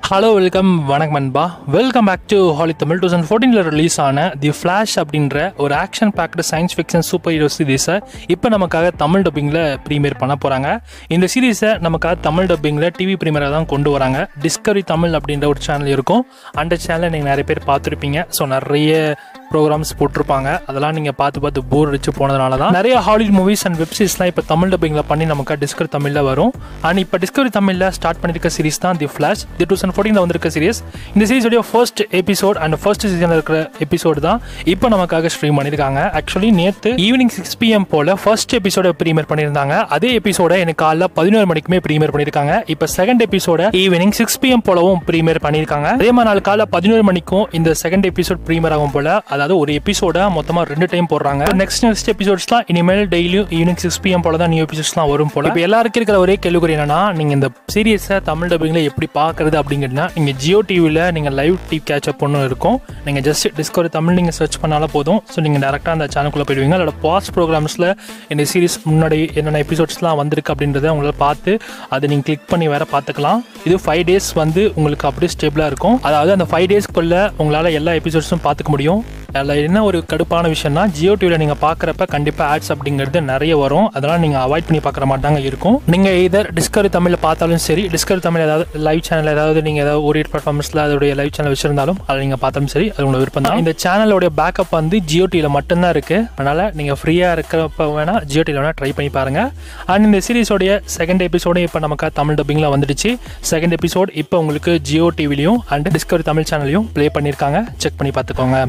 Hello வணக்கம் நண்பா. Welcome back to Holly Tamil. 2014 release ஆன தி ஃப்ளாஷ் அப்படின்ற ஒரு action packed science fiction super hero சீரீஸை இப்போ நமக்காக தமிழ் டப்பிங்கில் ப்ரீமியர் பண்ண போகிறாங்க. இந்த சீரீஸை நமக்காக தமிழ் டப்பிங்கில் டிவி ப்ரீமியராக தான் கொண்டு வராங்க. டிஸ்கவரி தமிழ் அப்படின்ற ஒரு சேனல் இருக்கும். அந்த சேனலை நீங்கள் நிறைய பேர் பார்த்துருப்பீங்க. ஸோ நிறைய ப்ரோக்ராம்ஸ் போட்டிருப்பாங்க. அதெல்லாம் நீங்கள் பார்த்து போர் அடிச்சு போனதுனால தான் நிறைய ஹாலிவுட் மூவிஸ் அண்ட் வெப் சீரிஸ்லாம் இப்போ தமிழ் டப்பிங்கில் பண்ணி நமக்கு டிஸ்கவரி தமிழில் வரும். அண்ட் இப்போ டிஸ்கவரி தமிழில் ஸ்டார்ட் பண்ணியிருக்க சீரிஸ் தான் தி ஃப்ளாஷ். தி 2014 வந்திருக்க சீரிஸ். இந்த சீரிஸோடைய ஃபர்ஸ்ட் எபிசோட் அண்ட் ஃபர்ஸ்ட் சீசனில் இருக்கிற எபிசோடு தான் இப்போ நமக்காக ஸ்ட்ரீம் பண்ணியிருக்காங்க. ஆக்சுவலி நேற்று ஈவினிங் 6 PM போல் ஃபர்ஸ்ட் எபிசோட ப்ரீமியர் பண்ணியிருந்தாங்க. அதே எபிசோட எனக்கு காலைல 11 மணிக்குமே ப்ரீமியர் பண்ணியிருக்காங்க. இப்போ செகண்ட் எபிசோட ஈவினிங் 6 PM போலவும் ப்ரீமியர் பண்ணியிருக்காங்க. அதே மாதிரி நாள் காலைல 11 மணிக்கும் இந்த செகண்ட் எபிசோட் ப்ரீமியர் ஆகும் போல. அதாவது ஒரு எபிசோட மொத்தமாக 2 டைம் போடுறாங்க. நெக்ஸ்ட் எபிசோட்ஸ்லாம் இனிமேல் டெய்லியும் ஈவினிங் 6 PM போல தான் நியூ எபிசோட்ஸ்லாம் வரும் போல. இப்போ எல்லாருக்கும் இருக்கிற ஒரே கேள்வி என்னன்னா, நீங்க இந்த சீரியஸை தமிழ் டப்பிங்ல எப்படி பார்க்கறது அப்படிங்கிறதுனா, நீங்க ஜியோ டிவியில் நீங்கள் லைவ் டிவி கேட்சப் ஒன்று இருக்கும். நீங்கள் ஜஸ்ட் டிஸ்கவரி தமிழ் நீங்கள் சர்ச் பண்ணாலும் போதும். ஸோ நீங்கள் டேரெக்டாக அந்த சேனலுக்குள்ளே போயிடுவீங்க. அதோட பாஸ்ட் ப்ரோக்ராம்ஸில் இந்த சீரிஸ் முன்னாடி என்னென்ன எபிசோட்ஸ்லாம் வந்திருக்கு அப்படின்றத உங்களால் பார்த்து அதை நீங்கள் கிளிக் பண்ணி வேற பார்த்துக்கலாம். இது 5 days உங்களுக்கு அப்படியே ஸ்டேபிளாக இருக்கும். அதாவது அந்த 5 daysக்குள்ளே உங்களால் எல்லா எபிசோட்ஸும் பார்த்துக்க முடியும். அதில் என்ன ஒரு கடுப்பான விஷயம்னா, ஜியோ டிவியில் நீங்கள் பார்க்குறப்ப கண்டிப்பாக ஆட்ஸ் அப்படிங்கிறது நிறைய வரும். அதெல்லாம் நீங்கள் அவாய்ட் பண்ணி பார்க்குற மாட்டாங்க இருக்கும். நீங்கள் இதர் டிஸ்கவரி தமிழில் பார்த்தாலும் சரி, டிஸ்கவரி தமிழ் ஏதாவது லைவ் சேனல் ஏதாவது நீங்கள் ஏதாவது ஓடிடி பிளாட்ஃபார்ம்ஸில் அதோடைய லைவ் சேனல் வச்சிருந்தாலும் அதை நீங்கள் பார்த்தாலும் சரி, அது உங்களோட விருப்பம் தான். இந்த சேனலோடைய பேக்கப் ஜியோ டிவியில் மட்டும்தான் இருக்குது. அதனால் நீங்கள் ஃப்ரீயாக இருக்கிறப்ப வேணால் ஜியோ டிவியில் வேணால் ட்ரை பண்ணி பாருங்கள். அண்ட் இந்த சீரிஸோடைய செகண்ட் எபிசோடு இப்போ நமக்கு தமிழ் டப்பிங்கில் வந்துடுச்சு. செகண்ட் எபிசோட் இப்போ உங்களுக்கு ஜியோ டிவிலையும் அண்ட் டிஸ்கவரி தமிழ் சேனலையும் ப்ளே பண்ணியிருக்காங்க. செக் பண்ணி பார்த்துக்கோங்க.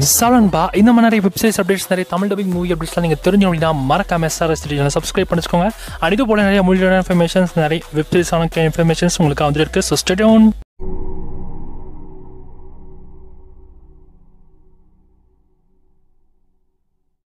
இந்த மாதிரி நிறைய வெப்சைட்ஸ் அப்டேட்ஸ், நிறைய தமிழ் டப்பிங் மூவி அப்டேட்ஸ்லாம் நீங்கள் தெரிஞ்சவங்கன்னா மறக்காம SRS சேனலை சப்ஸ்கிரைப் பண்ணிச்சுக்கோங்க. அது போல நிறைய மூவியோட இன்ஃபர்மேஷன்ஸ், நிறைய வெப்சைட்ஸான இன்ஃபர்மேஷன்ஸ் உங்களுக்கு வந்துருக்கு. So stay tune.